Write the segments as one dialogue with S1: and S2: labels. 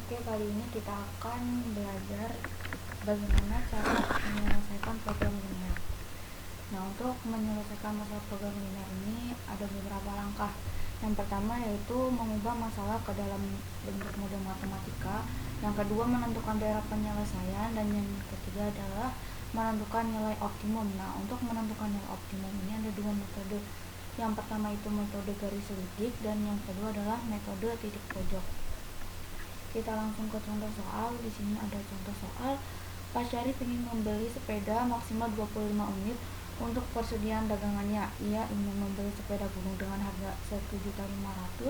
S1: Oke, kali ini kita akan belajar bagaimana cara menyelesaikan program linear. Nah, untuk menyelesaikan masalah program linear ini ada beberapa langkah. Yang pertama yaitu mengubah masalah ke dalam bentuk model matematika. Yang kedua menentukan daerah penyelesaian, dan yang ketiga adalah menentukan nilai optimum. Nah, untuk menentukan nilai optimum ini ada dua metode. Yang pertama itu metode garis lidik, dan yang kedua adalah metode titik pojok. Kita langsung ke contoh soal. Di sini ada contoh soal. Pak Syarif ingin membeli sepeda maksimal 25 unit untuk persediaan dagangannya. Ia ingin membeli sepeda gunung dengan harga 1.500.000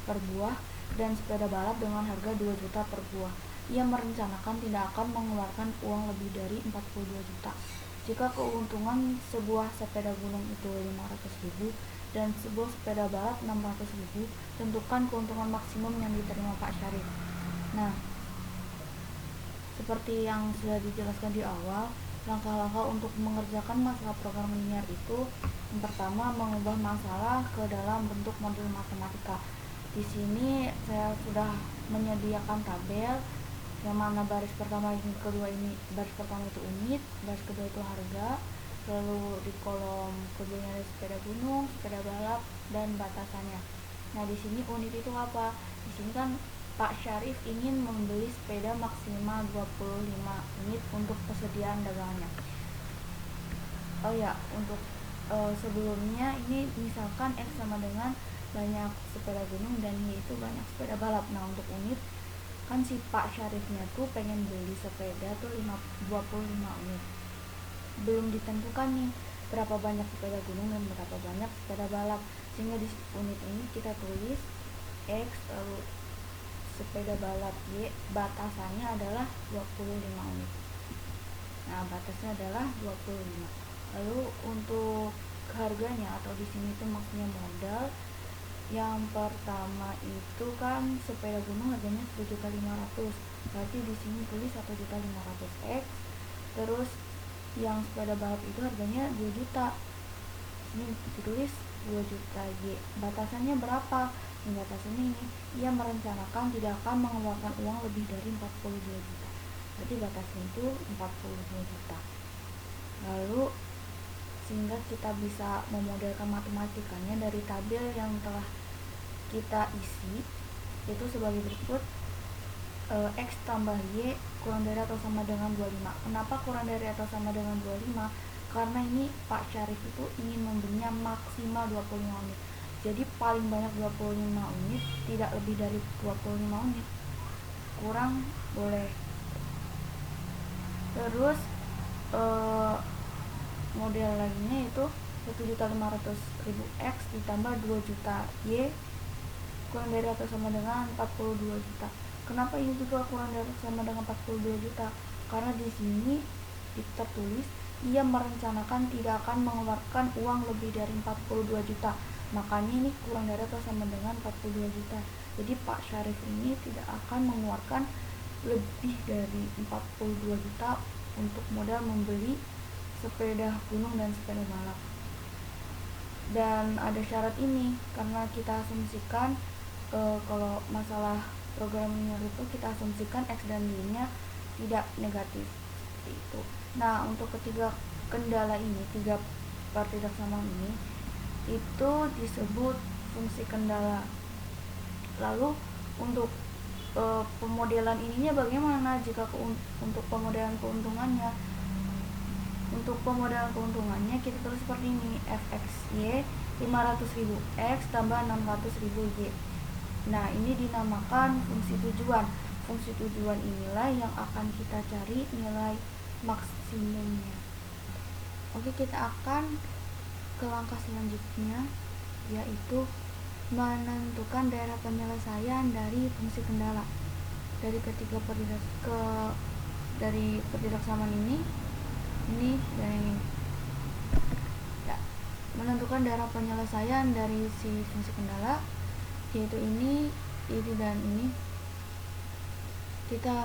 S1: per buah dan sepeda balap dengan harga 2 juta per buah. Ia merencanakan tidak akan mengeluarkan uang lebih dari 42 juta. Jika keuntungan sebuah sepeda gunung itu 500.000 dan sebuah sepeda balap 600.000, tentukan keuntungan maksimum yang diterima Pak Syarif. Nah, seperti yang sudah dijelaskan di awal, langkah-langkah untuk mengerjakan masalah program linear itu yang pertama mengubah masalah ke dalam bentuk model matematika. Di sini saya sudah menyediakan tabel yang mana baris pertama ini, kedua ini, baris pertama itu unit, baris kedua itu harga, lalu di kolom keduanya ada sepeda gunung, sepeda balap, dan batasannya. Nah, di sini unit itu apa? Di sini kan Pak Syarif ingin membeli sepeda maksimal 25 unit untuk persediaan dagangannya. Oh ya, untuk sebelumnya ini misalkan X sama dengan banyak sepeda gunung dan Y itu banyak sepeda balap. Nah, untuk unit kan si Pak Syarifnya tuh pengen beli sepeda tuh 25 unit. Belum ditentukan nih berapa banyak sepeda gunung dan berapa banyak sepeda balap, sehingga di unit ini kita tulis X, lalu sepeda balap Y, batasannya adalah 25 unit. Nah, batasnya adalah 25. Lalu untuk harganya atau di sini tuh maksudnya modal. Yang pertama itu kan sepeda gunung harganya 1.500.000. Berarti di sini tulis 1.500.000 X. Terus yang sepeda balap itu harganya 2 juta. Ini ditulis 2 juta Y. Batasannya berapa? Batasannya ini, ia merencanakan tidak akan mengeluarkan uang lebih dari 42 juta. Berarti batasnya itu 42 juta. Lalu sehingga kita bisa memodelkan matematikanya dari tabel yang telah kita isi, itu sebagai berikut. X tambah Y kurang dari atau sama dengan 25. Kenapa kurang dari atau sama dengan 25? Karena ini Pak Syarif itu ingin membelinya maksimal 25 unit. Jadi paling banyak 25 unit, tidak lebih dari 25 unit. Kurang boleh. Terus model lainnya itu 1.500.000 X ditambah 2 juta Y kurang dari atau sama dengan 42 juta. Kenapa ini juga kurang dari atau sama dengan 42 juta? Karena di sini tertulis ia merencanakan tidak akan mengeluarkan uang lebih dari 42 juta. Makanya ini kurang dari atau sama dengan 42 juta. Jadi Pak Syarif ini tidak akan mengeluarkan lebih dari 42 juta untuk modal membeli sepeda gunung dan sepeda balap. Dan ada syarat ini, karena kita asumsikan kalau masalah program linear itu kita asumsikan X dan Y-nya tidak negatif, seperti itu. Nah, untuk ketiga kendala ini, tiga pertidaksamaan ini, itu disebut fungsi kendala. Lalu untuk pemodelan ininya bagaimana jika untuk pemodelan keuntungannya? Untuk pemodelan keuntungannya kita tulis seperti ini, fxy 500.000 X tambah 600.000 Y. Nah, ini dinamakan fungsi tujuan. Fungsi tujuan inilah yang akan kita cari nilai maksimumnya. Oke, kita akan ke langkah selanjutnya, yaitu menentukan daerah penyelesaian dari fungsi kendala. Dari ketiga dari pertidaksamaan ini dan ini. Ya, menentukan daerah penyelesaian dari si fungsi kendala, yaitu ini dan ini. Kita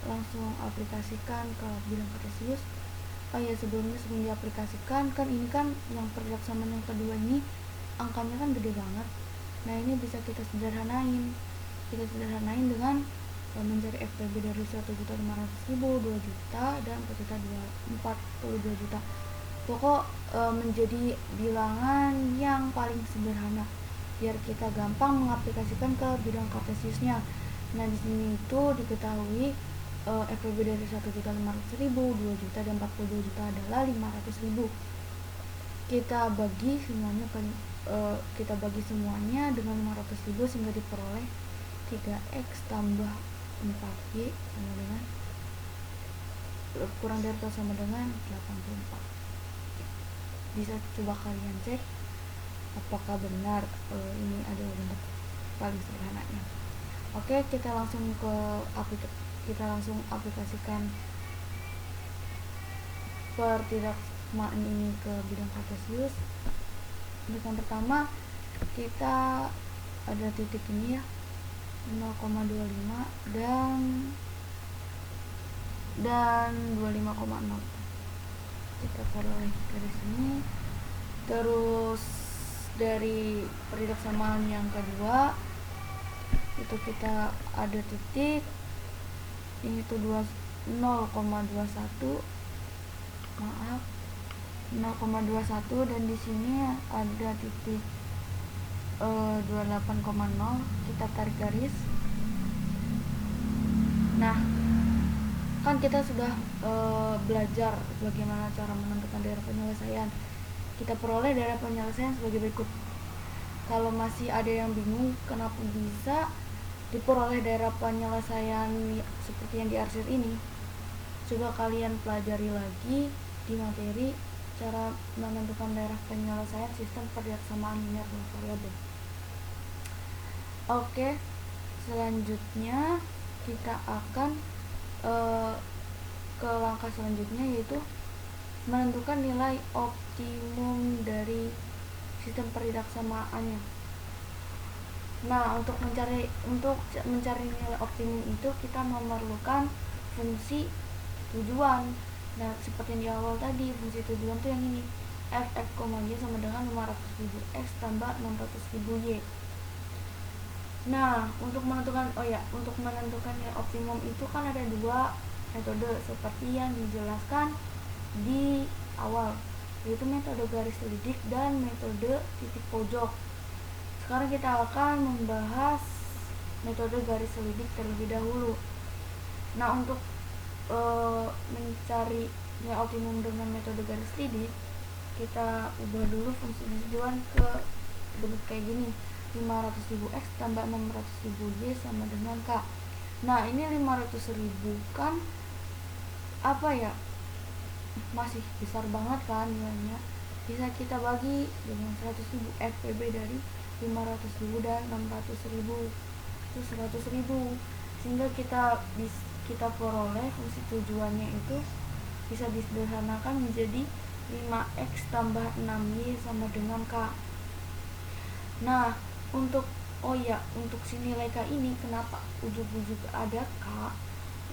S1: langsung aplikasikan ke bilang kartesius. Oh ya, sebelum diaplikasikan kan ini kan yang pertidaksamaan yang kedua ini angkanya kan gede banget. Nah, ini bisa kita sederhanain dengan mencari FPB dari 1.500.000, 2 juta, dan 42 juta. Pokok menjadi bilangan yang paling sederhana biar kita gampang mengaplikasikan ke bidang kartesiusnya. Nah, di sini itu diketahui FPB dari 1.500.000, 2 juta, dan 42 juta adalah 500.000. Kita bagi semuanya dengan 500.000 sehingga diperoleh 3x tambah 4y sama dengan kurang dari atau sama dengan 84. Bisa coba kalian cek apakah benar ini adalah bentuk paling sederhananya. Oke, kita langsung aplikasikan pertidaksamaan ini ke bidang kartesius. Untuk yang pertama, kita ada titik ini ya, 0,25 dan 25,0. Kita peroleh dari sini. Terus dari pertidaksamaan yang kedua itu kita ada titik ini tuh 0,21 dan di sini ada titik 28,0. Kita tarik garis. Nah, kan kita sudah belajar bagaimana cara menentukan daerah penyelesaian. Kita peroleh daerah penyelesaian sebagai berikut. Kalau masih ada yang bingung kenapa bisa diperoleh daerah penyelesaian seperti yang diarsir ini, coba kalian pelajari lagi di materi cara menentukan daerah penyelesaian sistem pertidaksamaan linear dan variabel. Oke, selanjutnya kita akan ke langkah selanjutnya, yaitu menentukan nilai optimum dari sistem pertidaksamaannya. Nah, untuk mencari nilai optimum itu kita memerlukan fungsi tujuan. Nah, seperti yang di awal tadi, fungsi tujuan itu yang ini, fx, y sama dengan 500.000 x tambah 600.000 y. Nah, untuk menentukan nilai optimum itu kan ada dua metode seperti yang dijelaskan di awal, yaitu metode garis lidik dan metode titik pojok. Sekarang kita akan membahas metode garis lidik terlebih dahulu. Nah, untuk mencari nilai optimum dengan metode garis lidik, kita ubah dulu fungsi tujuan ke bentuk kayak gini, 500.000 x tambah 600.000 y sama dengan k. Nah, ini 500.000 kan apa ya, masih besar banget kan nilainya. Bisa kita bagi dengan 100.000, FPB dari 500.000 dan 600.000 itu 100.000, sehingga kita peroleh fungsi tujuannya itu bisa disederhanakan menjadi 5x tambah 6y sama dengan k. Nah, untuk si nilai k ini kenapa ujug-ujug ada k?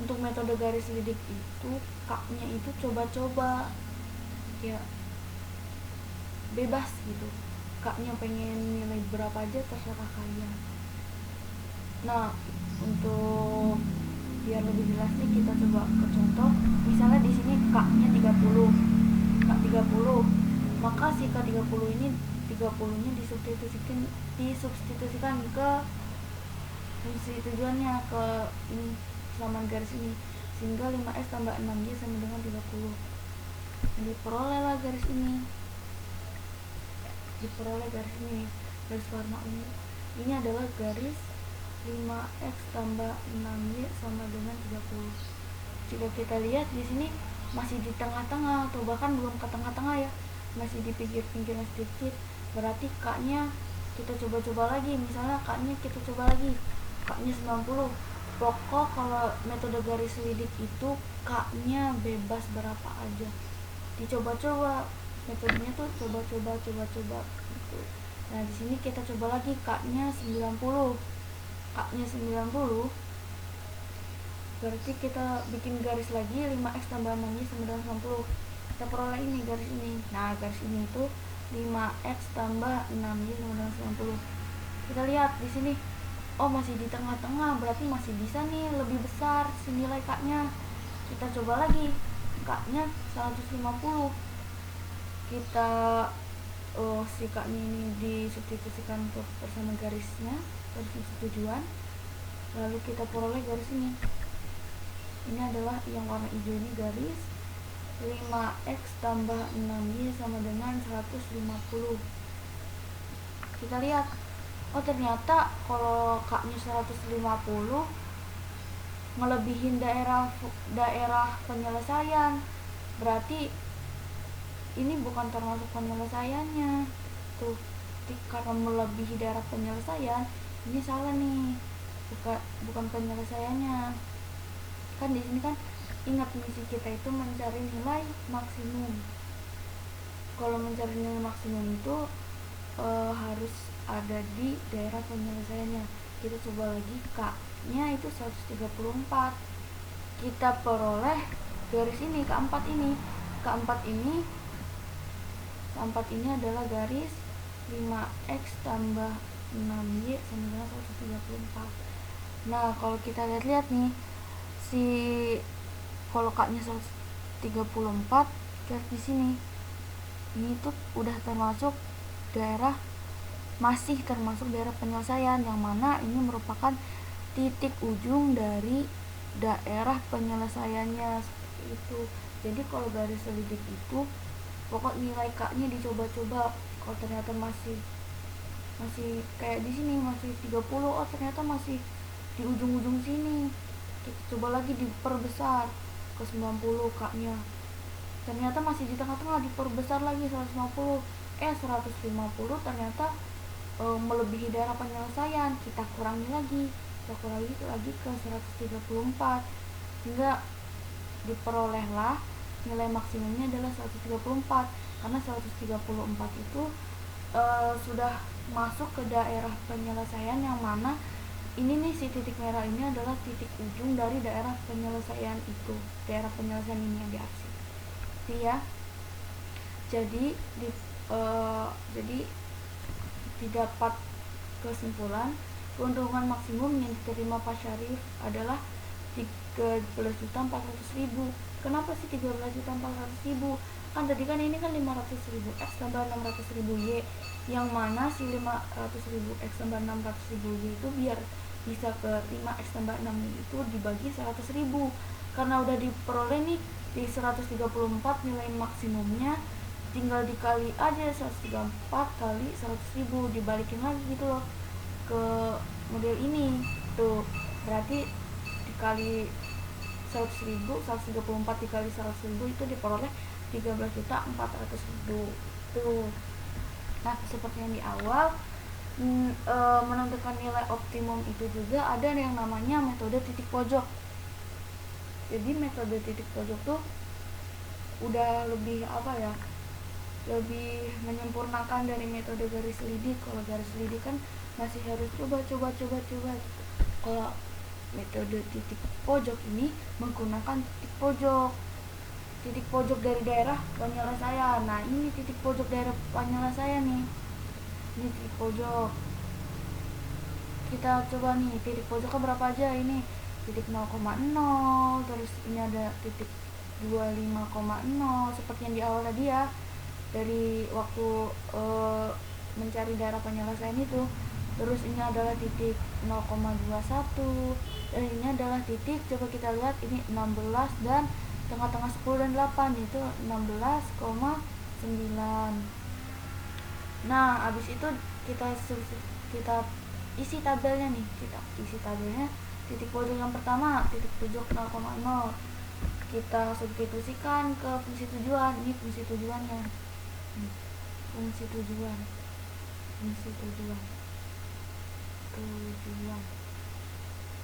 S1: Untuk metode garis lidik itu k-nya itu coba-coba ya, bebas gitu, k-nya pengen nilai berapa aja terserah kalian. Nah, untuk biar lebih jelas nih, kita coba ke contoh. Misalnya di sini k-nya 30, maka si k30 ini 30-nya disubstitusikan ke fungsi tujuannya, ke ini selaman garis ini, sehingga 5x tambah 6y sama dengan 30. Diperolehlah garis ini, garis warna ungu. Ini adalah garis 5x tambah 6y sama dengan 30. Jika kita lihat di sini masih di tengah-tengah atau bahkan belum ke tengah-tengah ya, masih di pinggir-pinggirnya sedikit, berarti k-nya kita coba-coba lagi. Misalnya k-nya kita coba lagi, k-nya 90. Pokok kalau metode garis lidik itu k-nya bebas berapa aja, dicoba-coba. Metodenya tuh coba-coba gitu. Nah, di sini kita coba lagi, k-nya 90. Berarti kita bikin garis lagi, 5x tambah 6y sama dengan 90. Kita peroleh ini, garis ini. Nah, garis ini itu 5x tambah 6y sama dengan 90. Kita lihat di sini oh masih di tengah-tengah, berarti masih bisa nih lebih besar si nilai K-nya. Kita coba lagi, K-nya 150. Kita si K-nya ini disubstitusikan ke bersama garisnya, garis persetujuan. Lalu kita peroleh garis ini. Ini adalah yang warna hijau ini garis 5x tambah 6y sama dengan 150. Kita lihat, oh ternyata kalau K-nya 150 melebihin daerah penyelesaian. Berarti ini bukan termasuk penyelesaiannya. Tuh, karena melebihi daerah penyelesaian, ini salah nih. Bukan penyelesaiannya. Kan di sini kan ingat misi kita itu mencari nilai maksimum. Kalau mencari nilai maksimum itu harus ada di daerah penyelesaiannya. Kita coba lagi, K-nya itu 134. Kita peroleh garis ini, K4 ini. K4 ini adalah garis 5x tambah 6y sama dengan 134. Nah, kalau kita lihat-lihat nih, kalau K-nya 134, garis di sini ini tuh udah masih termasuk daerah penyelesaian, yang mana ini merupakan titik ujung dari daerah penyelesaiannya, seperti itu. Jadi kalau garis selidik itu pokok nilai K-nya dicoba-coba. Kalau ternyata masih kayak di sini masih 30, oh ternyata masih di ujung-ujung sini, kita coba lagi diperbesar ke 90 K-nya. Ternyata masih di tengah-tengah, diperbesar lagi 150. 150 ternyata melebihi daerah penyelesaian. Kita kurangi lagi ke 134, sehingga diperolehlah nilai maksimumnya adalah 134. Karena 134 itu sudah masuk ke daerah penyelesaian, yang mana ini nih, si titik merah ini adalah titik ujung dari daerah penyelesaian itu. Daerah penyelesaian ini yang diarsip. Ya. Jadi didapat kesimpulan keuntungan maksimum yang diterima Pak Syarif adalah 13.400.000. Kenapa sih 13.400.000? Kan tadi kan ini kan 500.000 X tambah 600.000 Y, yang mana si 500.000 X tambah 600.000 Y itu biar bisa ke 5X tambah 6 itu dibagi 100.000. Karena udah diperoleh nih di 134 nilai maksimumnya, tinggal dikali aja 134 kali 100.000, dibalikin lagi gitu loh ke model ini. Tuh, berarti dikali 100.000, 134 dikali 100.000 itu diperoleh 13.400.000. Tuh. Nah, seperti yang di awal, menentukan nilai optimum itu juga ada yang namanya metode titik pojok. Jadi metode titik pojok tuh udah lebih lebih menyempurnakan dari metode garis lidik. Kalau garis lidik kan masih harus coba. Kalau metode titik pojok ini menggunakan titik pojok dari daerah penyelesaian. Nah, ini titik pojok daerah penyelesaian nih. Ini titik pojok. Kita coba nih, titik pojoknya berapa aja? Ini titik 0,0, terus ini ada titik 25,0 seperti yang di awal tadi ya, dari waktu mencari daerah penyelesaian itu. Terus ini adalah titik 0,21, dan ini adalah titik, coba kita lihat, ini 16 dan tengah-tengah 10 dan 8, itu 16,9. Nah, abis itu kita isi tabelnya nih. Titik pojok yang pertama, titik pojok 0,0, kita substitusikan ke fungsi tujuan. Ini fungsi tujuannya, fungsi tujuan.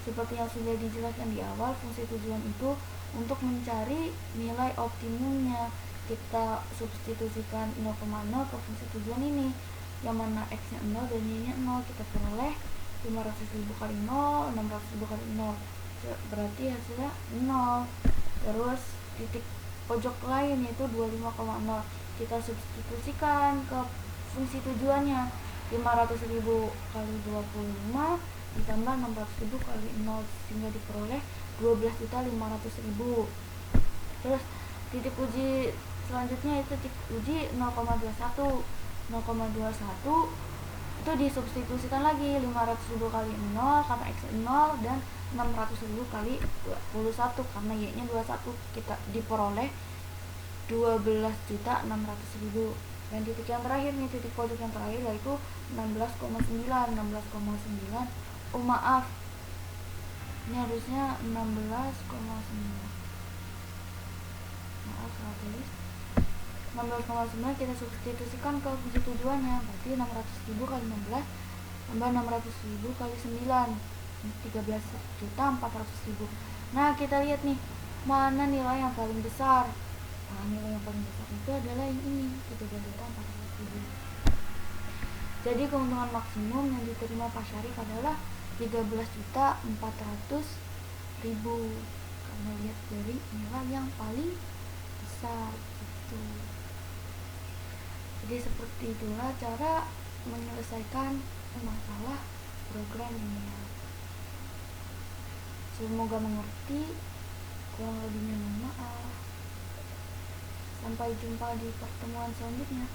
S1: Seperti yang sudah dijelaskan di awal, fungsi tujuan itu untuk mencari nilai optimumnya. Kita substitusikan 0,0 ke fungsi tujuan ini, yang mana x-nya 0 dan y-nya 0. Kita peroleh 500.000 kali 0, 600.000 kali 0, berarti hasilnya 0. Terus titik pojok lain yaitu 25,0, kita substitusikan ke fungsi tujuannya, 500.000 kali 25 ditambah 600.000 kali 0 sehingga diperoleh 12.500.000. Terus titik uji selanjutnya itu titik uji 0,21 itu disubstitusikan lagi 500.000 kali 0 karena x 0 dan 600.000 kali 21 karena y nya 21, kita diperoleh 12.600.000. dan titik yang terakhir nih, titik pojok yang terakhir yaitu 16,9. Maaf, ini harusnya 16,9. Maaf, salah tulis. 16,9 kita substitusikan ke kunci tujuannya, berarti 600.000 kali 16 tambah 600.000 kali 9, 13.400.000. Nah, kita lihat nih, mana nilai yang paling besar. Nah, nilai yang paling besar itu adalah yang ini, 13.400.000. Jadi keuntungan maksimum yang diterima Pak Syarif adalah 13.400.000 karena lihat dari nilai yang paling besar gitu. Jadi seperti itulah cara menyelesaikan masalah program linear. Semoga mengerti, kurang lebihnya mohon maaf. Sampai jumpa di pertemuan selanjutnya.